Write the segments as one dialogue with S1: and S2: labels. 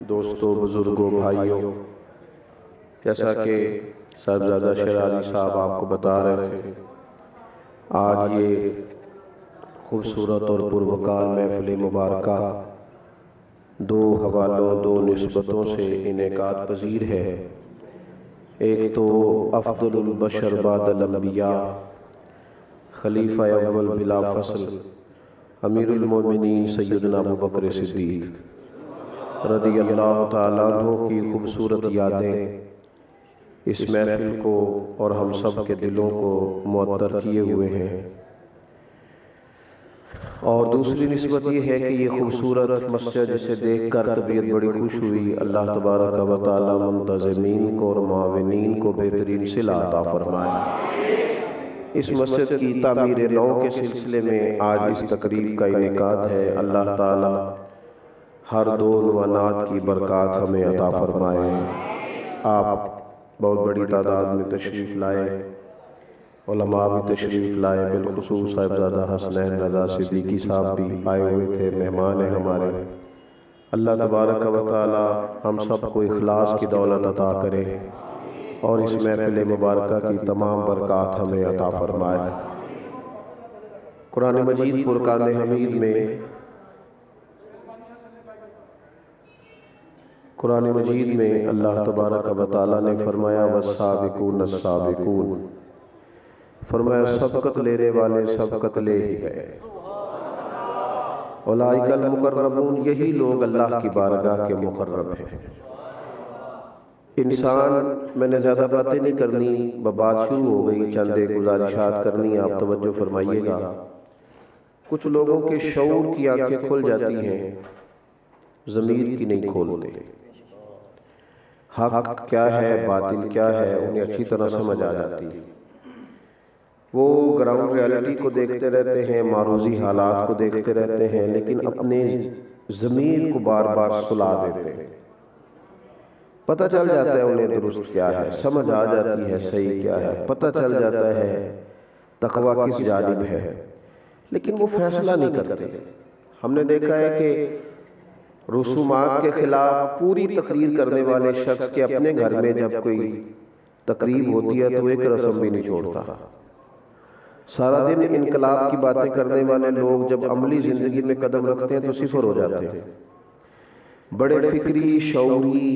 S1: دوستوں، بزرگوں، بھائیوں، جیسا کہ صاحبزادہ شراری صاحب آپ کو بتا رہے تھے، آج یہ خوبصورت اور پروقار محفل مبارکہ دو حوالوں، دو نسبتوں سے انعقاد پذیر ہے۔ ایک تو افضل البشر بعد الانبیاء، خلیفہ اول بلا فصل، امیر المومنین سیدنا ابوبکر صدیق رضی اللہ تعالیٰ عنہ کی خوبصورت یادیں اس محفل کو اور ہم سب کے دلوں کو معطر کیے ہوئے ہیں۔ اور دوسری نسبت یہ ہے کہ یہ خوبصورت مسجد جسے دیکھ کر طبیعت بڑی خوش ہوئی، اللہ تبارک و تعالیٰ منتظمین کو اور معاونین کو بہترین صلہ عطا فرمائے۔ اس مسجد کی تعمیر نو کے سلسلے میں آج اس تقریب کا انعقاد ہے۔ اللہ تعالیٰ ہر دو عنوانات کی برکات ہمیں عطا فرمائے۔ آپ بہت بڑی تعداد میں تشریف لائے، علماء بھی تشریف لائے، بالخصوص صاحبزادہ حسنین رضا صدیقی صاحب بھی آئے ہوئے تھے، مہمان ہیں ہمارے۔ اللہ تبارک و تعالی ہم سب کو اخلاص کی دولت عطا کرے اور اس محفل مبارکہ کی تمام برکات ہمیں عطا فرمائے۔ قرآن مجید فرقان حمید میں اللہ تبارک و تعالی نے فرمایا والسابقون السابقون، فرمایا سبقت لینے والے سبقت لے ہی گئے۔ اولئک المقربون، یہی لوگ اللہ کی بارگاہ کے مقرب ہیں۔ انسان، میں نے زیادہ باتیں نہیں کرنی، بات شروع ہو گئی، چند ایک گزارشات کرنی، آپ توجہ فرمائیے گا۔ کچھ لوگوں کے شعور کی آنکھیں کھل جاتی ہیں، ضمیر کی نہیں کھولتے۔ حق کیا ہے، باطل کیا ہے، انہیں اچھی طرح سمجھ آ جاتی ہے۔ وہ گراؤنڈ ریالٹی کو دیکھتے رہتے ہیں، معروضی حالات کو دیکھتے رہتے ہیں، لیکن اپنے ضمیر کو بار بار سلا دیتے ہیں۔ پتہ چل جاتا ہے انہیں درست کیا ہے، سمجھ آ جاتی ہے صحیح کیا ہے، پتہ چل جاتا ہے تقویٰ کس جانب ہے، لیکن وہ فیصلہ نہیں کرتے۔ ہم نے دیکھا ہے کہ رسومات کے خلاف پوری تقریر کرنے والے شخص کے اپنے گھر میں جب کوئی تقریب ہوتی ہے تو ایک رسم بھی نہیں چھوڑتا۔ سارا دن انقلاب کی باتیں کرنے والے لوگ جب عملی زندگی میں قدم رکھتے ہیں تو صفر ہو جاتے ہیں۔ بڑے فکری، شعوری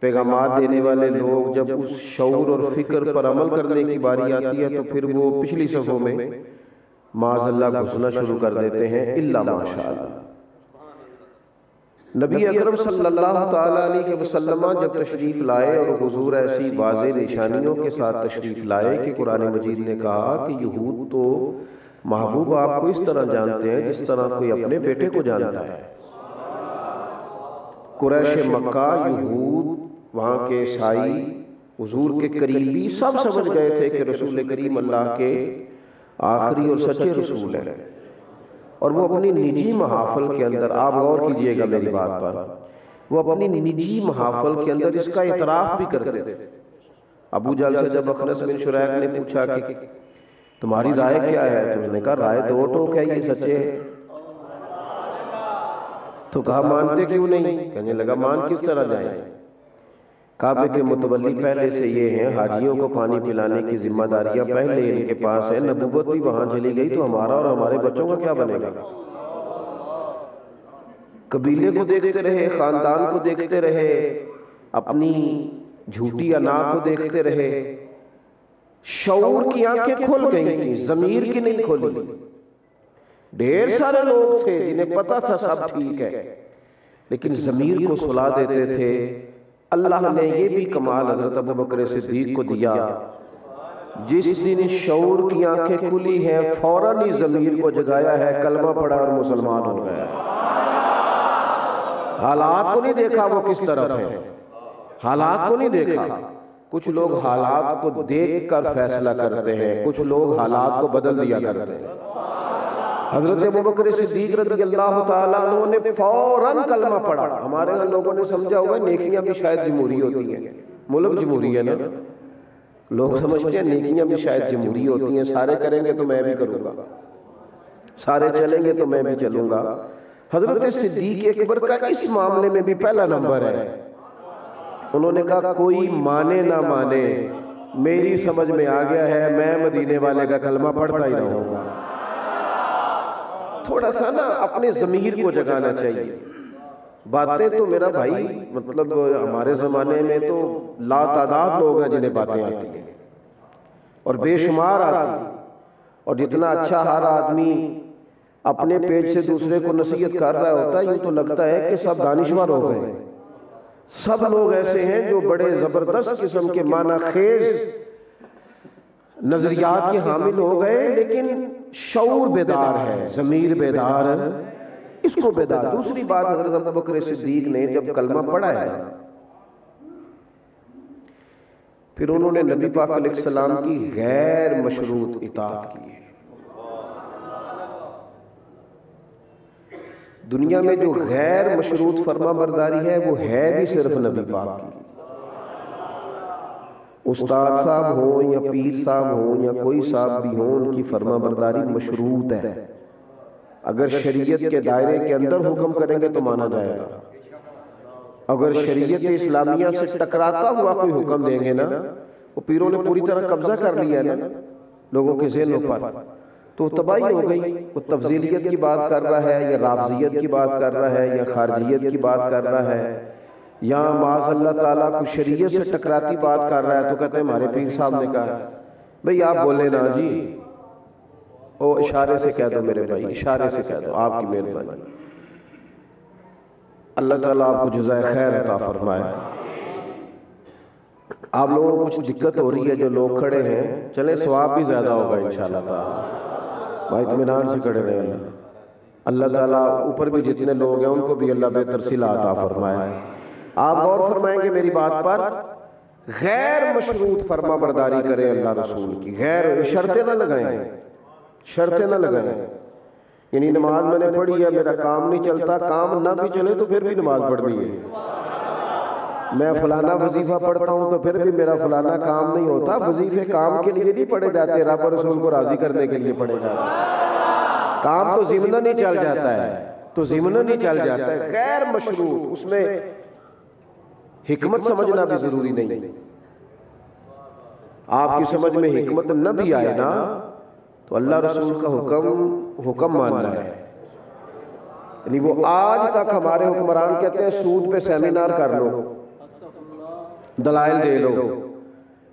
S1: پیغامات دینے والے لوگ جب اس شعور اور فکر پر عمل کرنے کی باری آتی ہے تو پھر وہ پچھلی صفوں میں معاذ اللہ گھسنا شروع کر دیتے ہیں، الا ماشاء اللہ۔ نبی اکرم صلی اللہ تعالیٰ علیہ وسلم جب تشریف لائے اور حضور ایسی واضح نشانیوں کے ساتھ تشریف لائے کہ قرآن مجید نے کہا کہ یہود تو محبوب آپ کو اس طرح جانتے ہیں جس طرح کوئی اپنے بیٹے کو جانتا ہے۔ قریش مکہ، یہود، وہاں کے عیسائی، حضور کے قریبی سب سمجھ گئے تھے کہ رسول کریم اللہ کے آخری اور سچے رسول ہیں، اور وہ اپنی نجی محافل کے اندر، آپ غور کیجئے گا میری بات پر، وہ اپنی نجی محافل کے اندر اس کا اعتراف بھی کرتے تھے۔ ابو جہل سے جب اخنس بن شریح نے پوچھا کہ تمہاری رائے کیا ہے، تو انہوں نے کہا رائے دو ٹوک ہے، یہ سچے ہیں۔ تو کہا مانتے کیوں نہیں؟ کہنے لگا مان کس طرح جائیں؟ کعبے کے متولی پہلے سے یہ ہیں، حاجیوں کو پانی پلانے کی ذمہ داریاں پہلے ان کے پاس ہے، نبوت بھی وہاں چلی گئی تو ہمارا اور ہمارے بچوں کا کیا بنے گا؟ قبیلے کو دیکھتے رہے، خاندان کو دیکھتے رہے، اپنی جھوٹی انا کو دیکھتے رہے۔ شعور کی آنکھیں کھل گئی تھیں، ضمیر کی نہیں کھلی۔ ڈھیر سارے لوگ تھے جنہیں پتا تھا سب ٹھیک ہے، لیکن ضمیر کو سلا دیتے تھے۔ اللہ نے یہ بھی کمال حضرت ابوبکر صدیق کو دیا، جس دن شعور کی آنکھیں کھلی ہیں فوراً ہی ضمیر کو جگایا ہے، کلمہ پڑھا اور مسلمان ہو گیا۔ حالات کو نہیں دیکھا وہ کس طرف ہے، حالات کو نہیں دیکھا۔ کچھ لوگ حالات کو دیکھ کر فیصلہ کرتے ہیں، کچھ لوگ حالات کو بدل دیا کرتے ہیں۔ حضرت ابوبکر صدیق رضی اللہ تعالیٰ عنہ نے فوراً کلمہ پڑھا۔ ہمارے ہاں لوگوں نے سمجھا ہوگا نیکیاں بھی شاید جمہوری ہوتی ہیں، ملک جمہوری ہے نا، لوگ سمجھتے ہیں نیکیاں بھی شاید جمہوری ہوتی ہیں، سارے کریں گے تو میں بھی کروں گا، سارے چلیں گے تو میں بھی چلوں گا۔ حضرت صدیق اکبر کا اس معاملے میں بھی پہلا نمبر ہے. انہوں نے کہا کوئی مانے نہ مانے میری سمجھ میں آ گیا ہے، میں مدینے والے کا کلمہ پڑھتا ہی رہوں گا. تھوڑا سا نا اپنے ضمیر کو جگانا چاہیے. باتیں تو میرا بھائی مطلب ہمارے زمانے میں تو لا تعداد لوگ ہیں جنہیں باتیں آتی ہیں اور بے شمار آتی ہیں، اور جتنا اچھا ہر آدمی اپنے پیج سے دوسرے کو نصیحت کر رہا ہوتا ہے، یہ تو لگتا ہے کہ سب دانشور ہو گئے. سب لوگ ایسے ہیں جو بڑے زبردست قسم کے معنی خیز نظریات کے حامل ہو گئے، لیکن شعور بیدار ہے، ضمیر بیدار ہے، اس کو بیدار. دوسری بات، حضرت ابوبکر صدیق نے جب کلمہ پڑھا ہے پھر انہوں نے نبی پاک علیہ السلام کی غیر مشروط اطاعت کی ہے. دنیا میں جو غیر مشروط فرما برداری ہے وہ ہے بھی صرف نبی پاک کی. استاد صاحب ہوں یا پیر صاحب ہوں یا کوئی صاحب بھی ہوں، ان کی فرما برداری مشروط ہے. اگر شریعت کے دائرے کے اندر حکم کریں گے تو مانا جائے گا. اگر شریعت اسلامیہ سے ٹکراتا ہوا کوئی حکم دیں گے نا، وہ پیروں نے پوری طرح قبضہ کر لیا نا لوگوں کے ذہنوں پر، تو تباہی ہو گئی. وہ تفضیلیت کی بات کر رہا ہے یا رافضیت کی بات کر رہا ہے یا خارجیت کی بات کر رہا ہے یا معاذ اللہ تعالیٰ کو شریعت سے ٹکراتی بات کر رہا ہے، تو کہتے ہیں ہمارے پیر صاحب نے کہا. بھئی آپ بولے نا جی، او اشارے سے کہہ دو میرے بھائی، اشارے سے کہہ دو، آپ کی مہربانی. اللہ تعالیٰ آپ کو جزائے خیر عطا فرمائے. آپ لوگوں کو کچھ دقت ہو رہی ہے جو لوگ کھڑے ہیں، چلیں ثواب بھی زیادہ ہوگا انشاءاللہ تعالیٰ. بھائی اطمینان سے کھڑے رہے. اللہ تعالیٰ اوپر بھی جتنے لوگ ہیں ان کو بھی اللہ بہتر صلہ عطا فرمائے. آپ غور فرمائیں گے میری بات پر، غیر مشروط فرما برداری کریں اللہ رسول کی. غیر شرطیں نہ لگائیں، شرطیں نہ لگائیں. یعنی نماز میں نے پڑھی ہے، میرا کام نہیں چلتا، کام نہ بھی چلے تو پھر بھی نماز پڑھنی ہے. میں فلانا وظیفہ پڑھتا ہوں تو پھر بھی میرا فلانا کام نہیں ہوتا. وظیفے کام کے لیے نہیں پڑھے جاتے، رب اور رسول کو راضی کرنے کے لیے پڑھے جاتے ہیں. کام تو ضمناً ہی چل جاتا ہے، تو ضمناً ہی چل جاتا ہے. غیر مشروط اس میں حکمت سمجھنا بھی ضروری نہیں. آپ کی سمجھ میں حکمت نہ بھی آئے نا تو اللہ رسول کا حکم ماننا ہے. یعنی وہ آج تک ہمارے حکمران کہتے ہیں سود پہ سیمینار کر لو، دلائل دے لو،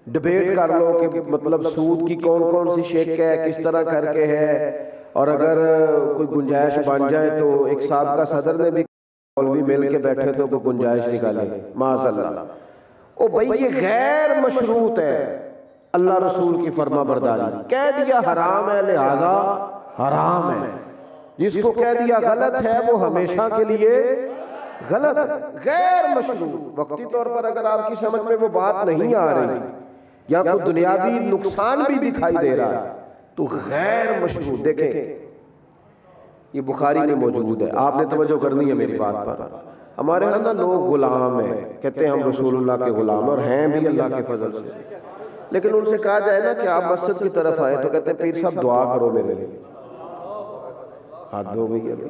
S1: ڈیبیٹ کر لو کہ مطلب سود کی کون کون سی شک ہے، کس طرح کر کے ہے، اور اگر کوئی گنجائش بن جائے تو ایک سابقہ صدر نے بھی مولوی مل کے بیٹھے تو کوئی گنجائش نکالے معاذ اللہ. او بھئی یہ غیر مشروط ہے. اللہ رسول کی فرما برداری کہہ دیا حرام ہے لہذا حرام ہے، جس کو کہہ دیا غلط ہے وہ ہمیشہ کے لیے غلط ہے. غیر مشروط وقتی طور پر اگر آپ کی سمجھ میں وہ بات نہیں آ رہی یا کوئی دنیاوی نقصان بھی دکھائی دے رہا ہے تو غیر مشروط. دیکھیں یہ بخاری میں موجود ہے، آپ نے توجہ کرنی ہے میری بات پر. ہمارے ہاں نا لوگ غلام ہیں، کہتے ہیں ہم رسول اللہ کے غلام، اور ہیں بھی اللہ کے فضل سے. لیکن ان سے کہا جائے نا کہ آپ مسجد کی طرف آئے تو کہتے ہیں پیر صاحب دعا کرو میرے لیے. ہاتھ دھو بھی کہتے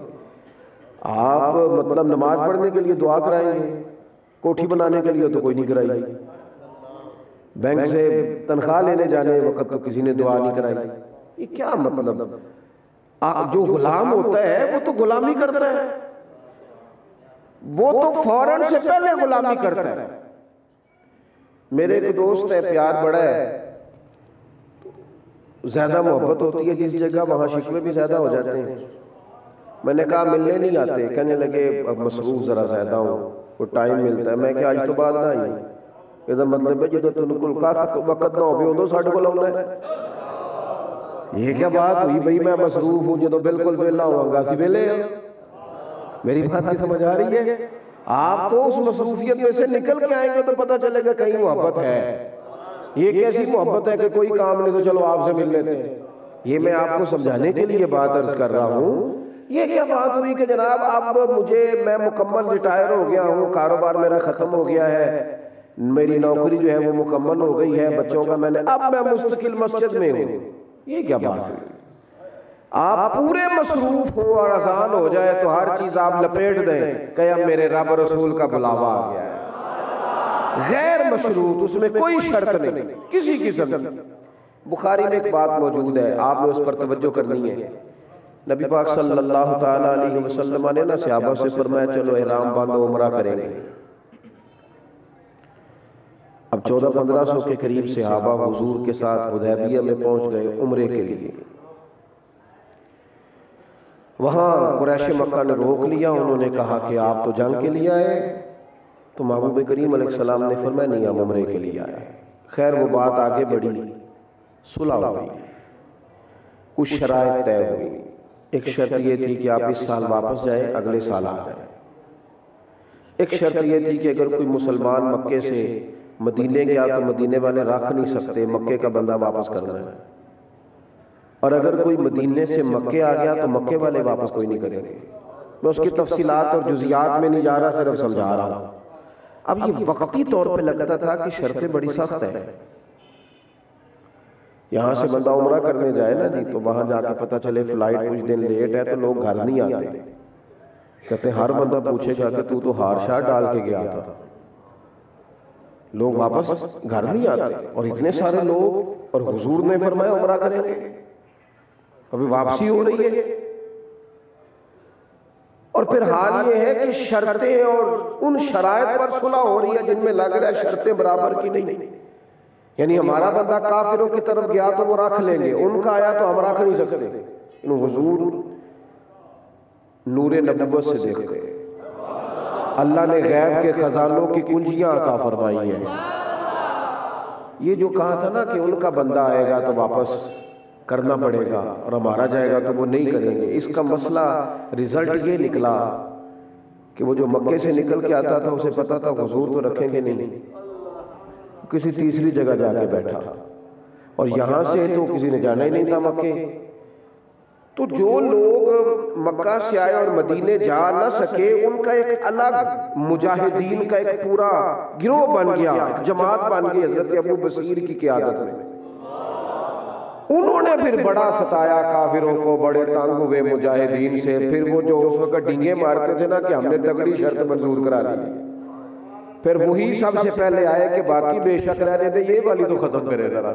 S1: آپ مطلب نماز پڑھنے کے لیے دعا کرائیں گے، کوٹھی بنانے کے لیے تو کوئی نہیں کرائی، بینک سے تنخواہ لینے جانے وقت تو کسی نے دعا نہیں کرائی. یہ کیا مطلب؟ جو غلام ہوتا ہے وہ تو غلامی کرتا ہے، وہ تو فوراً سے پہلے غلامی کرتا ہے. میرے ایک دوست ہے، پیار بڑا ہے، زیادہ محبت ہوتی ہے جس جگہ وہاں شکوے بھی زیادہ ہو جاتے ہیں. میں نے کہا ملنے نہیں آتے، کہنے لگے اب مصروف ذرا زیادہ ہوں، وہ ٹائم ملتا ہے. میں کہ آج تو بعد نہ آئی. یہ مطلب ہے جدو تنکل کا وقت نہ ہو دو ساڑھے کو لونا ہے. یہ کیا بات ہوئی بھئی میں مصروف ہوں جدو بالکل ویلا ہوں گا سی ویلے ہیں. میری بات کی سمجھ آ رہی ہے؟ آپ تو اس مصروفیت میں سے نکل کے آئیں گے تو پتہ چلے گا کہیں محبت ہے. یہ کیسی محبت ہے کہ کوئی کام نہیں تو چلو آپ سے مل لیتے ہیں. یہ میں آپ کو سمجھانے کے لیے بات عرض کر رہا ہوں. یہ کیا بات ہوئی کہ جناب اب میں مکمل ریٹائر ہو گیا ہوں، کاروبار میرا ختم ہو گیا ہے، میری نوکری جو ہے وہ مکمل ہو گئی ہے، بچوں کا اب میں مستقل مسجد میں ہوں. یہ کیا بات ہوئی؟ آپ پورے مصروف ہوں اور اذان ہو جائے تو ہر چیز آپ لپیٹ دیں کہ اب میرے رب رسول کا بلاوا آ گیا ہے، غیر مشروط، اس میں کوئی شرط نہیں کسی قسم کی۔ بخاری میں ایک بات موجود ہے، آپ نے اس پر توجہ کرنی ہے۔ نبی پاک صلی اللہ تعالی علیہ وسلم نے نا صحابہ سے فرمایا چلو احرام باندھو، عمرہ کریں گے۔ اب 1400-1500 کے قریب صحابہ حضور کے ساتھ حدیبیہ میں پہنچ گئے عمرے کے لیے۔ وہاں قریش مکہ نے روک لیا، انہوں نے کہا کہ آپ تو جنگ کے لیے آئے، تو محبوب کریم علیہ السلام نے فرمایا نہیں، ہم عمرے کے لیے آئے۔ خیر وہ بات آگے بڑھی، صلح ہوئی، کچھ شرائط طے ہوئی۔ ایک شرط یہ تھی کہ آپ اس سال واپس جائیں، اگلے سال آ جائیں۔ ایک شرط یہ تھی کہ اگر کوئی مسلمان مکے سے مدینے گیا تو مدینے والے رکھ نہیں سکتے، مکے کا بندہ واپس کرنا ہے، اور اگر کوئی مدینے سے مکے آ گیا تو مکے والے واپس کوئی نہیں کریں گے۔ میں اس کی تفصیلات اور جزیات میں نہیں جا رہا، صرف سمجھا رہا ہوں۔ اب یہ وقتی طور پہ لگتا تھا کہ شرطیں بڑی سخت ہیں۔ یہاں سے بندہ عمرہ کرنے جائے نا جی، تو وہاں جا کے پتہ چلے فلائٹ کچھ دن لیٹ ہے تو لوگ گھر نہیں آتے، کہتے ہر بندہ پوچھے گا کہ تو ہار شاہ ڈال کے گیا تھا، لوگ واپس گھر نہیں آتے، اور اتنے سارے لوگ، اور حضور نے فرمایا عمرہ کریں گے، ابھی واپسی ہو رہی ہے۔ اور پھر حال یہ ہے کہ شرطیں اور ان شرائط پر صلح ہو رہی ہے جن میں لگ رہا ہے شرطیں برابر کی نہیں، یعنی ہمارا بندہ کافروں کی طرف گیا تو وہ رکھ لیں گے، ان کا آیا تو ہم رکھ نہیں سکتے۔ ان حضور نور نبوت سے دیکھتے، اللہ نے غیب کے خزانوں کی کنجیاں عطا فرمائی ہیں۔ یہ جو کہا تھا نا کہ ان کا بندہ آئے گا تو واپس کرنا پڑے گا اور ہمارا جائے گا تو وہ نہیں کریں گے، اس کا مسئلہ رزلٹ یہ نکلا کہ وہ جو مکے سے نکل کے آتا تھا اسے پتا تھا حضور تو رکھیں گے نہیں، کسی تیسری جگہ جا کے بیٹھا، اور یہاں سے تو کسی نے جانا ہی نہیں تھا مکے۔ تو جو لوگ مکہ سے آئے اور مدینے جا نہ سکے، ان کا ایک الگ مجاہدین کا ایک پورا گروہ بن گیا، ایک جماعت بن گئی حضرت ابو بصیر کی قیادت میں۔ انہوں نے پھر بڑا ستایا کافروں کو، بڑے تنگ ہوئے مجاہدین سے۔ پھر وہ جو اس وقت ڈنگے مارتے تھے نا کہ ہم نے تگڑی شرط منظور کرا دی، پھر وہی سب سے پہلے آئے کہ باقی بے شک رہنے دے، یہ والی تو ختم کرے ذرا۔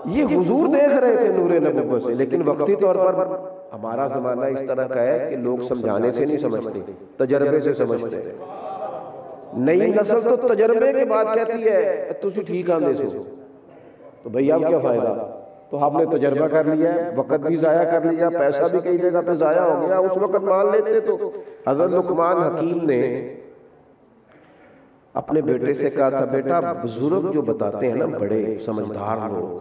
S1: یہ حضور دیکھ رہے تھے نور نبوت سے، لیکن وقتی طور پر ہمارا زمانہ اس طرح کا ہے کہ لوگ سمجھانے سے نہیں سمجھتے، تجربے سے سمجھتے۔ نئی نسل تو تجربے کے بعد کہتی ہے تسی ٹھیک آندے سو، تو بھئی اب کیا فائدہ؟ تو آپ نے تجربہ کر لیا ہے، وقت بھی ضائع کر لیا، پیسہ بھی کئی جگہ پہ ضائع ہو گیا، اس وقت مان لیتے تو۔ حضرت لقمان حکیم نے اپنے بیٹے سے کہا تھا، بیٹا بزرگ جو بتاتے ہیں نا، بڑے سمجھدار لوگ،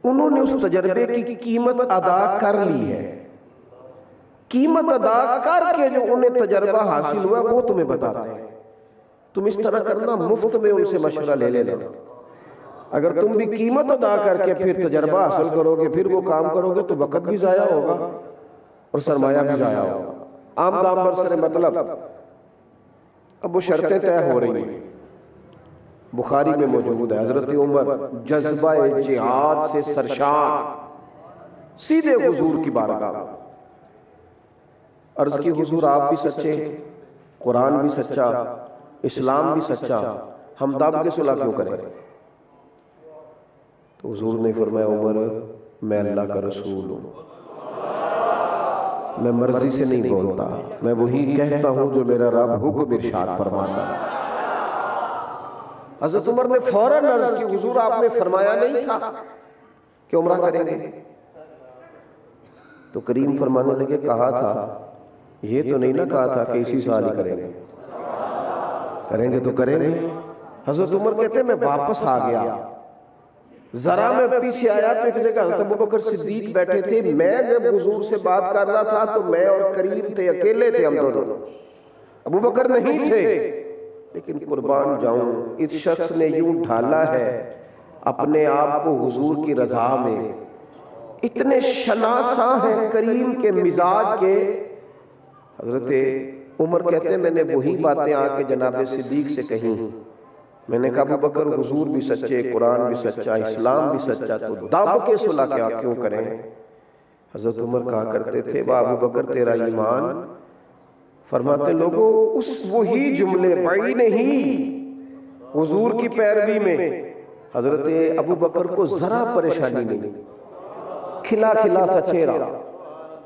S1: انہوں نے اس تجربے کی قیمت ادا کر لی ہے، قیمت ادا کر کے جو انہیں تجربہ حاصل ہوا وہ تمہیں بتاتے ہیں۔ تم اس طرح کرنا، مفت میں ان سے مشورہ لے لینا، اگر تم بھی قیمت ادا کر کے پھر تجربہ حاصل کرو گے، پھر وہ کام کرو گے تو وقت بھی ضائع ہوگا اور سرمایہ بھی ضائع ہوگا۔ عام دام پر سر مطلب اب وہ شرطیں طے ہو رہی ہیں، بخاری میں موجود ہے۔ حضرت عمر جذبہ جہاد سے سرشار سیدھے حضور کی بارگاہ، عرض کی حضور آپ بھی سچے، قرآن بھی سچا، اسلام بھی سچا، ہم دب کے صلح کیوں کریں؟ تو حضور نے فرمایا عمر میں اللہ کا رسول ہوں، میں مرضی سے نہیں بولتا، میں وہی کہتا ہوں جو میرا رب حکم ارشاد فرماتا ہے۔ حضرت عمر نے فوراً عرض کی حضور آپ نے فرمایا نہیں تھا کہ عمرہ کریں گے؟ تو کریم فرمانے لگے کہا تھا، یہ تو نہیں نہ کہا تھا کہ اسی سال ہی کریں گے، کریں گے تو کریں گے۔ حضرت عمر کہتے ہیں میں واپس آ گیا، ذرا میں پیچھے آیا تو ایک جگہ حضرت ابوبکر صدیق بیٹھے تھے، میں جب حضور سے بات کر رہا تھا تو میں اور کریم تھے، اکیلے تھے ہم دونوں، ابوبکر نہیں تھے۔ لیکن قربان جاؤں، اس شخص نے یوں ڈھالا ہے اپنے آپ کو حضور کی رضا میں، اتنے شناساں ہیں کریم کے مزاج کے۔ حضرت عمر کہتے ہیں میں نے وہی باتیں آ کے جناب صدیق سے کہیں میں نے کہا ابو بکر حضور بھی سچے، قرآن بھی سچا، اسلام بھی سچا، تو دب کے صلح کیوں کریں؟ حضرت عمر کہا کرتے تھے واہ ابو بکر تیرا ایمان، فرماتے لوگوں اس وہی جملے بھائی نہیں حضور کی پیروی میں حضرت ابو بکر کو ذرا پریشانی نہیں، کھلا کھلا سا چہرہ،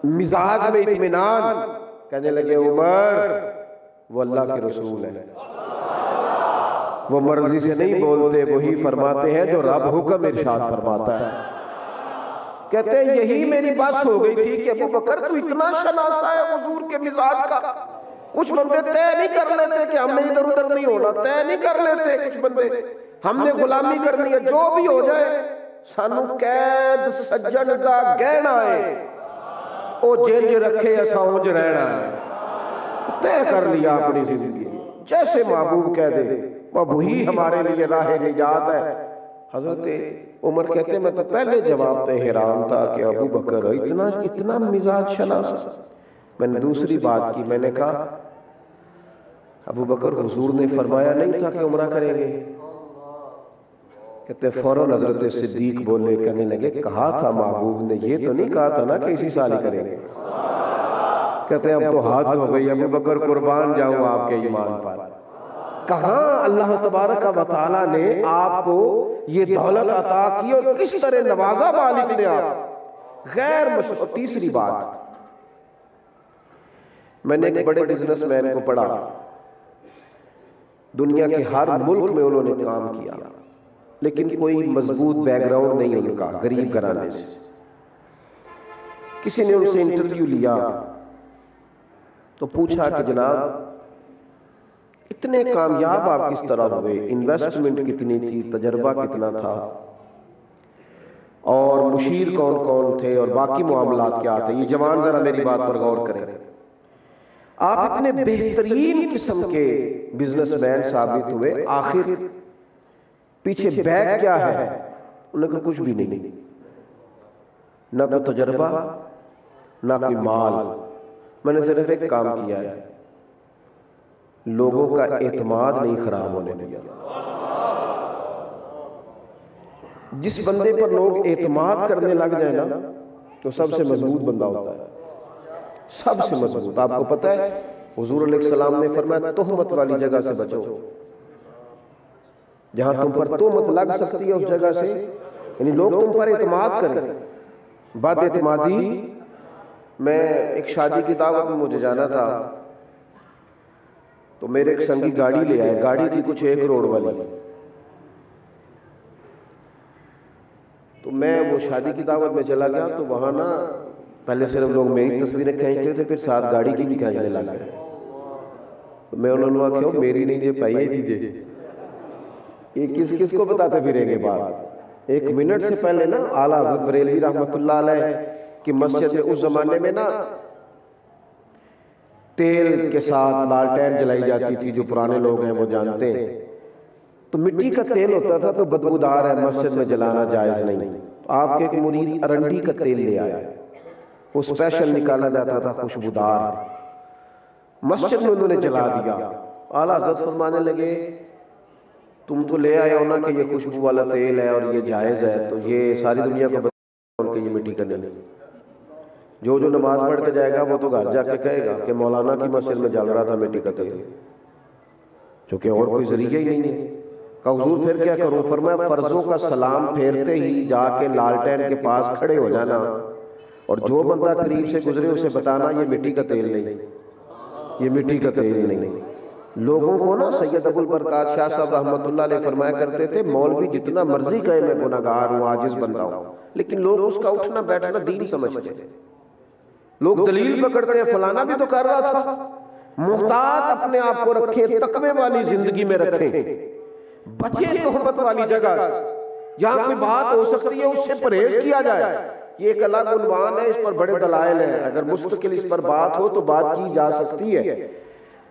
S1: مزاج میں اطمینان، کہنے لگے عمر وہ اللہ کے رسول ہے، وہ مرضی سے نہیں بولتے، وہی فرماتے ہیں جو رب حکم ارشاد فرماتا ہے۔ کہتے ہیں یہی میری بات ہو گئی تھی کہ ابو بکر تو اتنا شناسا ہے حضور کے مزاج کا، کچھ بندے طے نہیں کر لیتے کہ ہم نے ادھر ادھر نہیں ہونا، طے نہیں کر لیتے کچھ بندے، ہم نے غلامی کرنی ہے، جو بھی ہو جائے سانو قید سجن دا گہنا ہے، او جنج رکھے ایسا اونج رہنا ہے، طے کر لیا اپنی زندگی جیسے محبوب کہہ دے وہی ہمارے لیے راہ نجات ہے۔ حضرت عمر کہتے ہیں میں تو پہلے جواب پہ حیران تھا کہ ابو بکر اتنا مزاج شناس۔ میں نے دوسری بات کی، میں نے کہا ابو بکر حضور نے فرمایا نہیں تھا کہ عمرہ کریں گے؟ کہتے ہیں فوراً حضرت صدیق بولے، کہنے لگے کہا تھا محبوب نے، یہ تو نہیں کہا تھا نا کہ اسی سال ہی کریں گے۔ کہتے ہیں اب تو حد ہو گئی ابو بکر قربان جاؤں آپ کے ایمان پر، کہاں اللہ تبارک و تعالیٰ نے آپ کو یہ دولت عطا کی اور کس طرح نوازا مالک نے آپ، غیر مشروع۔ تیسری بات، میں نے ایک بڑے بزنس مین کو پڑھا، دنیا کے ہر ملک میں انہوں نے کام کیا لیکن کوئی مضبوط بیک گراؤنڈ نہیں ان کا، غریب گھرانے سے۔ کسی نے ان سے انٹرویو لیا تو پوچھا کہ جناب اتنے کامیاب آپ کس طرح ہوئے، انویسٹمنٹ کتنی تھی، تجربہ کتنا تھا، اور مشیر کون کون تھے اور باقی معاملات کیا تھے؟ یہ جوان ذرا میری بات پر غور کریں، آپ اتنے بہترین قسم کے بزنس مین ثابت ہوئے، آخر پیچھے بیک کیا ہے؟ انہوں نے کہا کچھ بھی نہیں، نہ کوئی تجربہ نہ کوئی مال، میں نے صرف ایک کام کیا ہے، لوگوں کا اعتماد نہیں خراب ہونے دیا۔ جس بندے پر لوگ اعتماد کرنے لگ جائیں نا تو سب سے مضبوط بندہ ہوتا ہے، سب سے مضبوط۔ آپ کو پتہ ہے حضور علیہ السلام نے فرمایا تہمت والی جگہ سے بچو، جہاں تم پر تہمت لگ سکتی ہے اس جگہ سے، یعنی لوگ تم پر اعتماد کریں۔ بد اعتمادی، میں ایک شادی کی دعوت میں مجھے جانا تھا تو میرے ایک سنگی گاڑی لے آئے، گاڑی تھی کچھ 1 کروڑ والی، تو میں وہ شادی کی دعوت میں چلا گیا تو وہاں نا پہلے صرف لوگ میری تصویریں کھینچتے تھے، پھر ساتھ گاڑی کی بھی کھینچنے لگ گئے، تو میں انہوں نے کہا میری نہیں یہ پائیے دیجئے، یہ کس کس کو بتاتے پھریں گے بات۔ 1 منٹ سے پہلے نا اعلیٰ حضرت بریلوی رحمت اللہ علیہ کی مسجد میں اس زمانے میں نا تیل کے ساتھ لالٹین جلائی جاتی تھی، جو پرانے لوگ ہیں وہ جانتے ہیں، تو مٹی کا تیل ہوتا تھا تو بدبودار ہے، مسجد میں جلانا جائز نہیں، تو آپ کے ایک مرید ارنڈی کا تیل لے آیا، وہ اسپیشل نکالا جاتا تھا خوشبودار، مسجد میں انہوں نے جلا دیا۔ اعلیٰ حضرت فرمانے لگے تم تو لے آئے ہو نا کہ یہ خوشبو والا تیل ہے اور یہ جائز ہے، تو یہ ساری دنیا کو بتاؤ کہ یہ مٹی کا نہیں، جو نماز پڑھ کے جائے گا وہ تو گھر جا کے کہے گا کہ مولانا کی مسجد میں جل رہا تھا مٹی کا تیل، چونکہ اور کوئی ذریعہ ہی نہیں ہے۔ کہا حضور پھر کیا کروں؟ فرمایا فرضوں کا سلام پھیرتے ہی جا کے لالٹین کے پاس کھڑے ہو جانا، اور جو بندہ قریب سے گزرے اسے بتانا یہ مٹی کا تیل نہیں، یہ مٹی کا تیل نہیں۔ لوگوں کو نا سید ابو البرکات شاہ صاحب رحمۃ اللہ علیہ فرمایا کرتے تھے مولوی جتنا مرضی کہے میں گناہگار ہوں، عاجز بندہ ہوں، لیکن لوگ اس کا اٹھنا بیٹھنا دین سمجھتے ہیں، لوگ دلیل پکڑتے ہیں فلانا بھی تو کر رہا تھا۔ محتاط اپنے آپ کو رکھیں، تقوی والی زندگی میں رکھیں، بچیں تہمت والی جگہ سے، جہاں کوئی بات ہو سکتی ہے اس سے پرہیز کیا جائے۔ یہ ایک الگ عنوان ہے، اس پر بڑے دلائل ہیں، اگر مستقل اس پر بات ہو تو بات کی جا سکتی ہے۔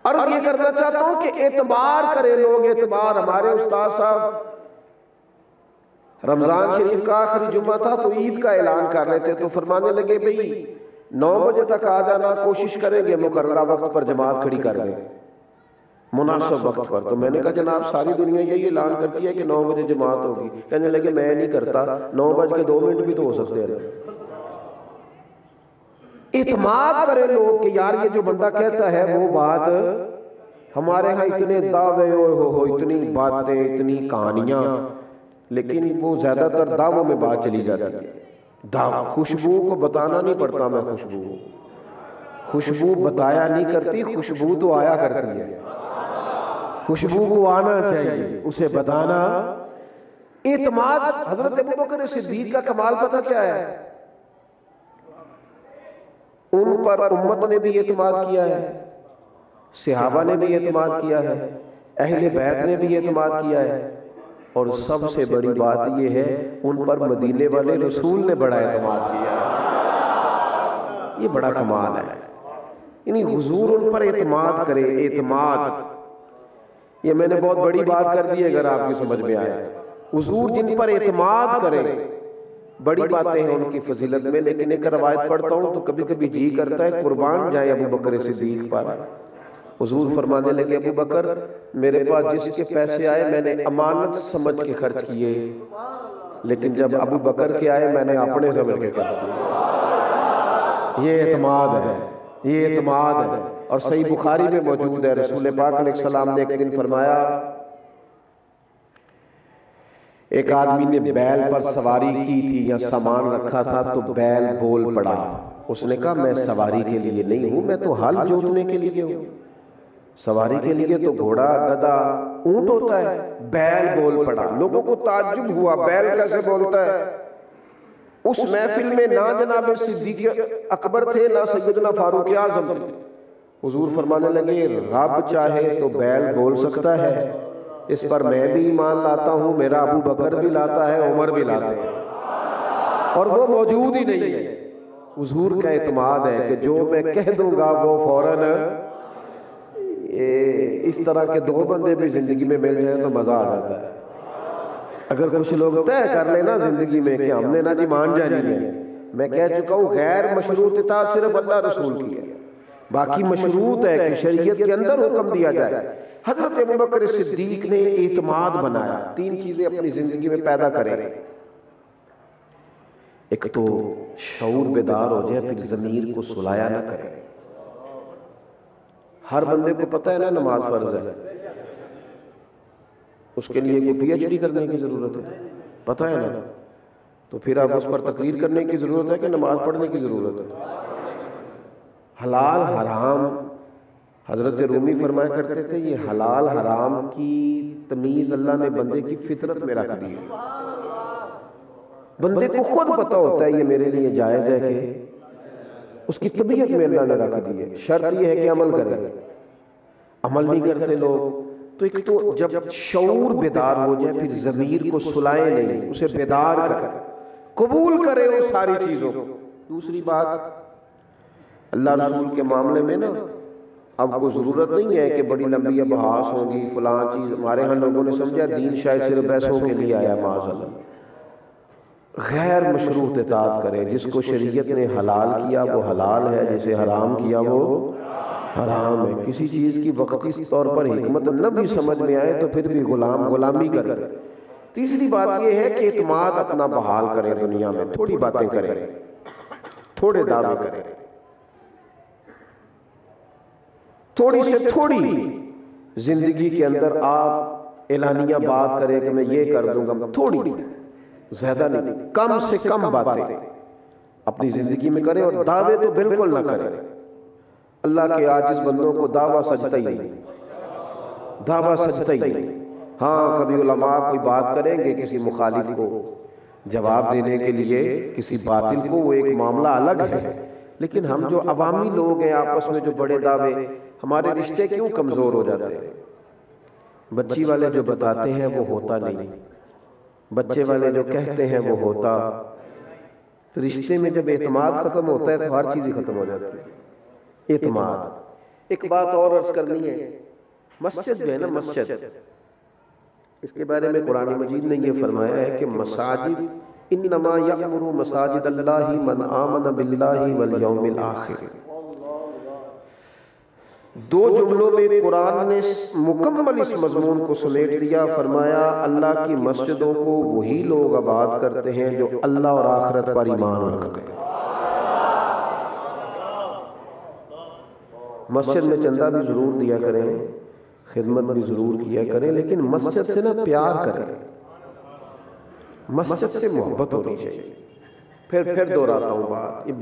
S1: عرض یہ کرنا چاہتا ہوں کہ اعتبار کریں لوگ، اعتبار۔ ہمارے استاد صاحب رمضان شریف کا آخری جمعہ تھا تو عید کا اعلان کر رہے تھے، تو فرمانے لگے بھئی 9 بجے تک آ جانا، کوشش کریں گے مقررہ وقت پر جماعت کھڑی کر دیں۔ مناسب وقت پر. تو میں نے کہا جناب ساری دنیا یہی اعلان کرتی ہے کہ 9 بجے جماعت ہوگی. کہنے لگے میں نہیں کرتا, 9:02 بھی تو ہو سکتے ہیں. اعتماد کرے لوگ کہ یار یہ جو بندہ کہتا ہے وہ بات ہمارے ہاں اتنے دعوے ہو اتنی باتیں اتنی کہانیاں, لیکن وہ زیادہ تر دعووں میں بات چلی جاتی ہے. خوشبو کو بتانا نہیں پڑتا میں خوشبو ہوں, خوشبو بتایا نہیں کرتی, خوشبو تو آیا کرتی ہے. خوشبو کو آنا چاہیے, اسے بتانا. اعتماد حضرت ابوبکر صدیق کا کمال پتہ کیا ہے؟ ان پر امت نے بھی اعتماد کیا ہے, صحابہ نے بھی اعتماد کیا ہے, اہل بیت نے بھی اعتماد کیا ہے, اور سب سے بڑی بات یہ ہے ان پر مدینے والے رسول نے بڑا اعتماد کیا ہے. یہ بڑا کمال ہے. یعنی حضور ان پر اعتماد کرے. اعتماد یہ میں نے بہت بڑی بات کر دی اگر آپ کی سمجھ میں آئے. حضور جن پر اعتماد کرے, بڑی باتیں ہیں ان کی فضیلت میں, لیکن ایک روایت پڑھتا ہوں تو کبھی کبھی جی کرتا ہے قربان جائے ابوبکر صدیق پر. حضور فرمانے لگے ابو بکر میرے پاس جس کے پیسے آئے میں نے امانت سمجھ کے خرچ کیے, لیکن جب ابو بکر کے آئے میں نے اپنے سمجھ کے خرچ کیے. یہ اعتماد ہے, یہ اعتماد ہے. اور صحیح بخاری میں موجود ہے, رسول پاک علیہ السلام نے ایک دن فرمایا ایک آدمی نے بیل پر سواری کی تھی یا سامان رکھا تھا تو بیل بول پڑا. اس نے کہا میں سواری کے لیے نہیں ہوں, میں تو ہل جوتنے کے لیے ہوں. سواری کے لیے تو گھوڑا گدھا اونٹ ہوتا ہے, بیل بول پڑا. لوگوں کو تعجب ہوا بیل کیسے بولتا ہے. اس محفل میں نہ جناب صدیق اکبر تھے نہ سیدنا فاروق اعظم تھے. حضور فرمانے لگے رب چاہے تو بیل بول سکتا ہے, اس پر میں بھی ایمان لاتا ہوں, میرا ابو بکر بھی لاتا ہے, عمر بھی لاتے ہیں, اور وہ موجود ہی نہیں ہے. حضور کا اعتماد ہے کہ جو میں کہہ دوں گا وہ فوراً. اس طرح کے 2 بندے بھی زندگی میں مل جائیں تو مزہ آ جاتا ہے. اگر کچھ لوگ طے کر لینا زندگی میں کہ ہم نے نہ جی مان جانی ہے. میں کہہ چکا ہوں غیر مشروط اطاعت صرف اللہ رسول کی ہے, باقی مشروط ہے کہ شریعت کے اندر حکم دیا جائے. حضرت ابوبکر صدیق نے اعتماد بنایا. 3 چیزیں اپنی زندگی میں پیدا کریں. ایک تو شعور بیدار ہو جائے, پھر ضمیر کو سلایا نہ کرے. ہر بندے کو پتہ ہے نا نماز فرض ہے, اس کے لیے کوئی پی ایچ ڈی کرنے کی ضرورت ہے, پتہ ہے نا, تو پھر اب اس پر تقریر کرنے کی ضرورت ہے کہ نماز پڑھنے کی ضرورت ہے. حلال حرام, حضرت رومی فرمایا کرتے تھے یہ حلال حرام کی تمیز اللہ نے بندے کی فطرت میں رکھ دی ہے. بندے کو خود پتہ ہوتا ہے یہ میرے لیے جائز ہے کہ اس کی طبیعت میں اللہ نے رکھ دی ہے. شرط یہ ہے کہ عمل کرے. عمل نہیں کرتے لوگ. تو ایک تو جب شعور بیدار ہو جائے پھر ضمیر کو سلائے نہیں, اسے بیدار کرے, قبول کرے وہ ساری چیزوں کو. دوسری بات اللہ رسول کے معاملے میں نا اب کو ضرورت نہیں ہے کہ بڑی لمبی بحث ہوگی فلاں چیز. ہمارے ہاں لوگوں نے سمجھا دین شاید صرف بحثوں کے لیے آیا. معاذ اللہ, غیر مشروط اطاعت کرے. جس کو شریعت نے حلال کیا وہ حلال ہے, جسے حرام کیا وہ حرام ہے. کسی چیز کی وقتی طور پر حکمت نہ بھی سمجھ میں آئے تو پھر بھی غلامی کرے. تیسری بات یہ ہے کہ اعتماد اپنا بحال کرے. دنیا میں تھوڑی باتیں کرے, تھوڑے دعوے کرے, تھوڑی سے تھوڑی زندگی کے اندر آپ اعلانیہ بات کریں کہ میں یہ کر دوں گا. تھوڑی, زیادہ نہیں, کم سے کم باتیں اپنی زندگی میں کریں, اور دعوے تو بالکل نہ کریں. اللہ کے عاجز بندوں کو دعویٰ سجدہ ہی نہیں, دعویٰ سجدہ ہی نہیں. ہاں کبھی علماء کوئی بات کریں گے کسی مخالف کو جواب دینے کے لیے, کسی باطل کو, وہ ایک معاملہ الگ ہے. لیکن ہم جو عوامی لوگ ہیں آپس میں جو بڑے دعوے, ہمارے رشتے کیوں کمزور ہو جاتے ہیں؟ بچی والے جو بتاتے ہیں وہ ہوتا نہیں, بچے والے جو کہتے ہیں وہ ہوتا. تو رشتے میں جب اعتماد ختم ہوتا ہے تو ہر چیز ہی ختم ہو جاتی ہے. اعتماد. ایک بات اور عرض کرنی ہے, مسجد جو ہے نا مسجد, اس کے بارے میں قرآن مجید نے یہ فرمایا ہے کہ مساجد انما یعمر مساجد اللہ من آمن باللہ والیوم الآخر. دو جملوں میں قرآن نے مکمل اس مضمون کو سمیٹ لیا. فرمایا اللہ کی مسجدوں کو وہی لوگ آباد کرتے ہیں جو اللہ اور آخرت پر ایمان رکھتے ہیں. مسجد میں چندہ بھی ضرور دیا کریں, خدمت بھی ضرور کیا کریں, لیکن مسجد سے نہ پیار کریں, مسجد سے محبت ہونی چاہیے. پھر دہراتا ہوں بات, یہ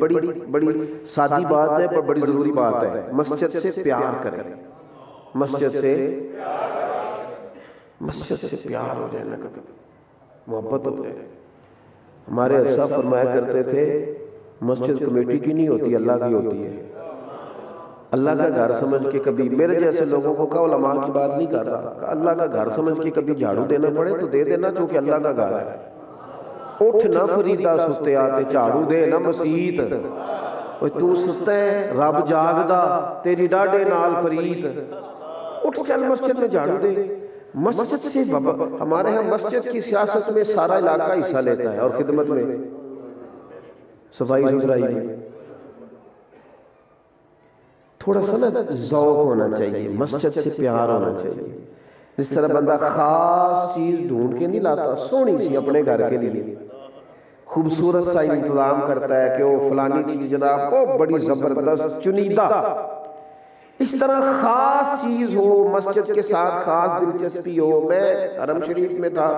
S1: بڑی سادی بات ہے پر بڑی ضروری بات ہے. مسجد سے پیار کریں, مسجد سے پیار ہو جائے نا, کبھی محبت ہو جائے. ہمارے اسلاف فرمایا کرتے تھے مسجد کمیٹی کی نہیں ہوتی, اللہ کی ہوتی ہے. اللہ کا گھر سمجھ کے کبھی, میرے جیسے لوگوں کو کہا علماء کی بات نہیں کر رہا, اللہ کا گھر سمجھ کے کبھی جھاڑو دینا پڑے تو دے دینا, کیونکہ اللہ کا گھر ہے. اٹھ نہ فریدا ستے آتے, جھاڑو دے نہ مسیت. تو ستا ہے رب جاگدا, تیری ڈاڈے نال فرید. اٹھ چل مسجد میں جھاڑو دے. مسجد سے ہمارے ہاں مسجد کی سیاست میں سارا علاقہ حصہ لیتا ہے, اور خدمت میں صفائی ستھرائی میں تھوڑا سا نا ذوق ہونا چاہیے, مسجد سے پیار ہونا چاہیے. جس طرح بندہ خاص چیز ڈھونڈ کے نہیں لاتا, سونی سی اپنے گھر کے لیے خوبصورت سا انتظام کرتا ہے کہ وہ فلانی چیز جناب وہ بڑی زبردست چنیدہ, اس طرح خاص چیز ہو, مسجد کے ساتھ خاص دلچسپی ہو. میں حرم شریف میں تھا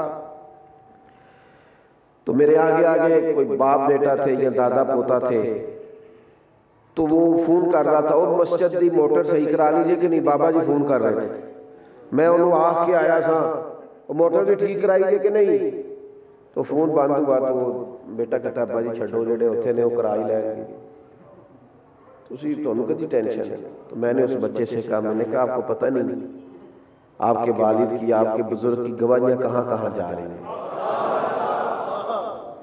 S1: تو میرے آگے کوئی باپ بیٹا تھے یا دادا پوتا تھے, تو وہ فون کر رہا تھا, اور مسجد دی موٹر صحیح کرا لیجئے کہ نہیں. بابا جی فون کر رہے تھے, میں انہوں آخ کے آیا سا, موٹر بھی ٹھیک کرائیے کہ نہیں. تو فون بند ہوا تو بیٹا کہتا ابا جی چھڈو, جڑے اتنے نے وہ کرا ہی لیں گے, تمہیں کدی ٹینشن ہے. تو میں نے اس بچے سے کہا, میں نے کہا آپ کو پتہ نہیں آپ کے والد کی, آپ کے بزرگ کی گواہیاں کہاں کہاں جا رہی ہیں.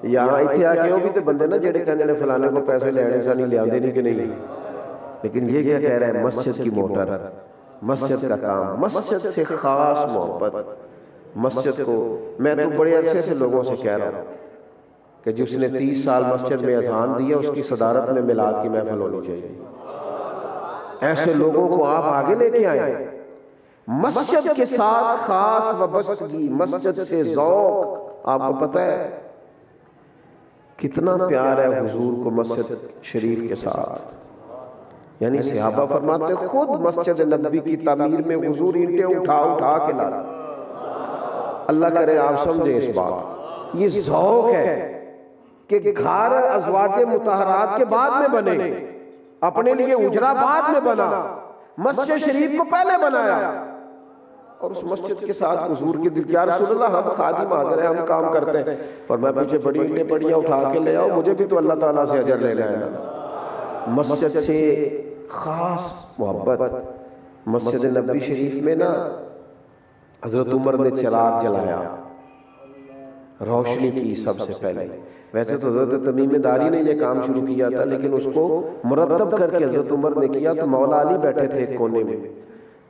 S1: یہاں اتنے آ کے وہ بھی تو بندے نا جڑے کہنے نے فلانے کو پیسے لینے سے نہیں لیاندے نہیں کہ نہیں. لیکن یہ کیا کہہ رہا ہے, مسجد کی موٹر, مسجد کا کام, مسجد سے خاص محبت. مسجد کو میں تو بڑے عرصے سے لوگوں سے کہہ رہا ہوں کہ جس نے 30 سال مسجد میں اذان دیا اس کی صدارت میں میلاد کی محفل ہونی چاہیے. ایسے لوگوں کو آپ آگے لے کے آئیں. مسجد کے ساتھ خاص وابستگی, مسجد سے ذوق. آپ کو پتہ ہے کتنا پیار ہے حضور کو مسجد شریف کے ساتھ. یعنی صحابہ فرماتے خود مسجد نبوی کی تعمیر میں حضور اینٹیں اٹھا کے لاتے. اللہ کرے آپ سمجھیں اس بات. یہ ذوق ہے کہ گھر ازواج مطہرات کے بعد میں بنے, اپنے لیے اجرا بعد میں بنا, مسجد شریف کو پہلے بنایا, اور اس مسجد کے ساتھ حضور کے دل, یا رسول اللہ ہم خادم حاضر ہیں, ہم کام کرتے ہیں, فرمایا پیچھے بڑی اینٹیں پڑیاں اٹھا کے لے آؤ, مجھے بھی تو اللہ تعالیٰ سے اجر لینا ہے. مسجد سے خاص محبت. مسجد نبوی شریف میں نا حضرت عمر نے چراغ جلایا, روشنی کی سب سے پہلے. ویسے تو حضرت تمیم داری نے یہ کام شروع کیا تھا, لیکن اس کو مرتب کر کے حضرت عمر نے کیا. تو مولا علی بیٹھے تھے ایک کونے میں,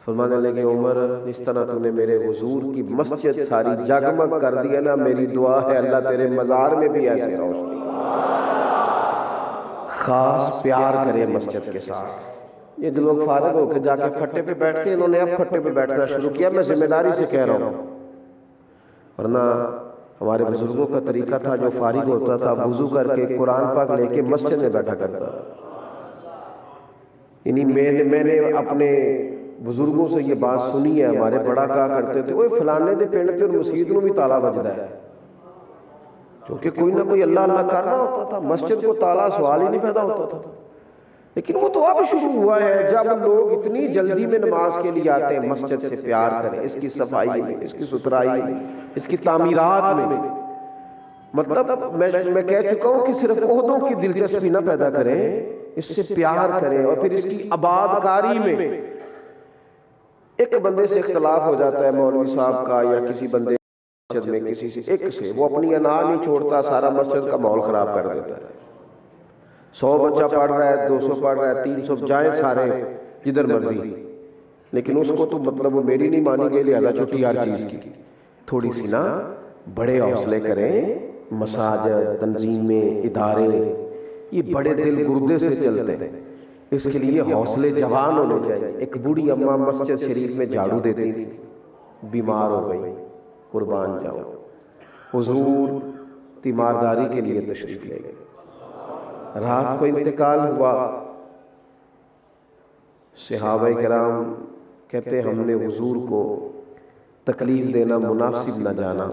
S1: فرمانے لگے عمر اس طرح تو نے میرے حضور کی مسجد ساری جگمگ کر دیا نا, میری دعا ہے اللہ تیرے مزار میں بھی ایسے روشنی. خاص پیار کرے مسجد کے ساتھ. یہ جو لوگ فارغ ہو کے جا کے پھٹے پہ بیٹھتے ہیں, انہوں نے اب پھٹے پہ بیٹھنا شروع کیا. میں ذمہ داری سے کہہ رہا ہوں, ورنہ ہمارے بزرگوں کا طریقہ تھا جو فارغ ہوتا تھا وضو کر کے قرآن پاک لے کے مسجد میں بیٹھا کرتا. یعنی میں نے اپنے بزرگوں سے یہ بات سنی ہے. ہمارے بڑا کہا کرتے تھے اوے فلانے دے پنڈ تے مسجد نو بھی تالا بجدا ہے, کیونکہ کوئی نہ کوئی اللہ اللہ کر رہا ہوتا تھا. مسجد کو تالا سوال ہی نہیں پیدا ہوتا تھا. لیکن وہ تو اب شروع ہوا ہے جب لوگ اتنی جلدی میں نماز کے لیے آتے ہیں. مسجد سے پیار کریں, اس کی صفائی میں, اس کی ستھرائی میں, اس کی تعمیرات میں. مطلب میں کہہ چکا ہوں کہ صرف عہدوں کی دلچسپی نہ پیدا کریں, اس سے پیار کریں, اور پھر اس کی آباد کاری میں. ایک بندے سے اختلاف ہو جاتا ہے مولوی صاحب کا یا کسی بندے مسجد میں کسی سے, ایک سے وہ اپنی انا نہیں چھوڑتا, سارا مسجد کا ماحول خراب کر دیتا ہے. 100 بچہ پڑھ رہا ہے, 200 پڑھ رہا ہے, 300 جائیں سارے جدھر مرضی, لیکن اس کو تو مطلب وہ میری نہیں مانی گئی, لہذا چھٹی ہر چیز کی. تھوڑی سی نا بڑے حوصلے کریں. مساجد, تنظیمیں, ادارے, یہ بڑے دل گردے سے چلتے ہیں. اس کے لیے حوصلے جوان ہونے چاہیے۔ ایک بوڑھی اماں مسجد شریف میں جھاڑو دیتی تھی، بیمار ہو گئی، قربان جاؤ، حضور تیمارداری کے لیے تشریف لے گئے۔ رات کو انتقال ہوا، صحابہ کرام کہتے ہم نے حضور کو تکلیف دینا مناسب نہ جانا،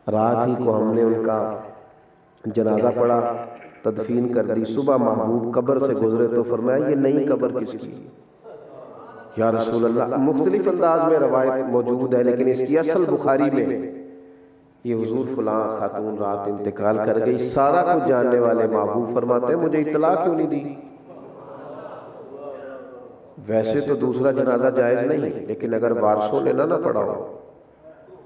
S1: رات ہی کو ہم نے ان کا جنازہ پڑھا، تدفین کر دی۔ صبح محبوب قبر سے گزرے تو فرمایا یہ نئی قبر کس کی؟ یا رسول اللہ، مختلف انداز میں روایت موجود ہے، لیکن اس کی اصل بخاری میں یہ حضور فلاں خاتون رات انتقال کر گئی۔ سارا کچھ جاننے والے محبوب فرماتے ہیں مجھے اطلاع کیوں نہیں دی؟ ویسے تو دوسرا جنازہ جائز نہیں، لیکن اگر وارثوں نے نہ پڑھا ہو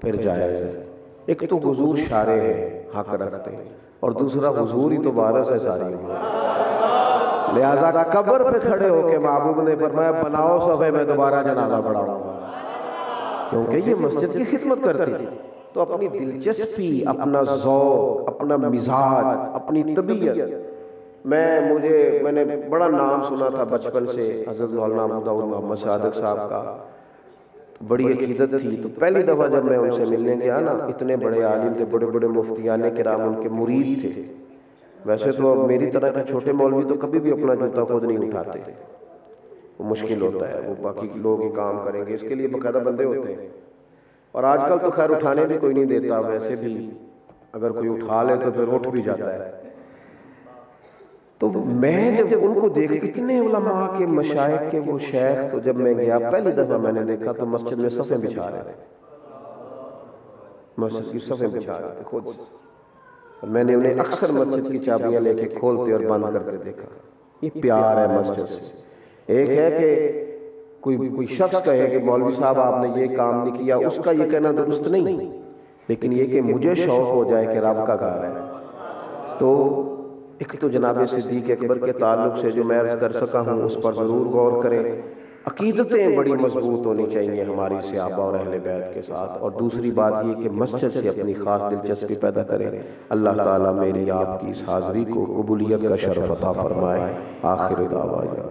S1: پھر جائز ہے۔ ایک تو حضور شارع ہے، حق رکھتے ہیں، اور دوسرا حضور ہی تو وارث ہے ساری امت۔ لہذا قبر پہ کھڑے ہو کے محبوب نے فرمایا بناؤ صفحے میں دوبارہ جنازہ پڑھاؤں گا، کیونکہ یہ مسجد کی خدمت کرتی تھی۔ تو اپنی دلچسپی، اپنا ذوق، اپنا مزاج، اپنی طبیعت، میں نے بڑا نام سنا تھا بچپن سے حضرت مولانا ابو داؤد محمد صادق صاحب کا، بڑی عقیدت تھی۔ تو پہلی دفعہ جب میں ان سے ملنے گیا نا، اتنے بڑے عالم تھے، بڑے بڑے مفتیان کرام ان کے مرید تھے۔ ویسے تو میری طرح کے چھوٹے مولوی تو کبھی بھی اپنا جوتا خود نہیں اٹھاتے، وہ مشکل ہوتا ہے، وہ باقی لوگ ہی کام کریں گے، اس کے لیے باقاعدہ بندے ہوتے ہیں۔ اور آج کل تو خیر اٹھانے بھی کوئی نہیں دیتا، ویسے بھی اگر کوئی اٹھا لے تو پھر اٹھ بھی جاتا ہے۔ تو میں جب ان کو دیکھ اتنے علماء کے مشائخ کے وہ شیخ، تو جب میں گیا پہلی دفعہ میں نے دیکھا تو مسجد میں صفیں بچھا رہے تھے، مسجد کی صفیں بچھا رہے تھے خود۔ میں نے انہیں اکثر مسجد کی چابیاں لے کے کھولتے اور بند کرتے دیکھا۔ یہ پیار ہے مسجد سے۔ ایک ہے کہ کوئی شخص کہے کہ مولوی صاحب آپ نے یہ کام نہیں کیا، اس کا یہ کہنا درست نہیں، لیکن یہ کہ مجھے شوق ہو جائے کہ رب کا گھر ہے۔ تو ایک تو جناب صدیق اکبر کے تعلق سے جو میں عرض کر سکا ہوں اس پر ضرور غور کریں۔ عقیدتیں بڑی مضبوط ہونی چاہیے ہماری صحابہ اور اہل بیت کے ساتھ، اور دوسری بات یہ کہ مسجد سے اپنی خاص دلچسپی پیدا کریں۔ اللہ تعالیٰ میری آپ کی اس حاضری کو قبولیت کا شرف عطا فرمائے۔ آخر دعوانا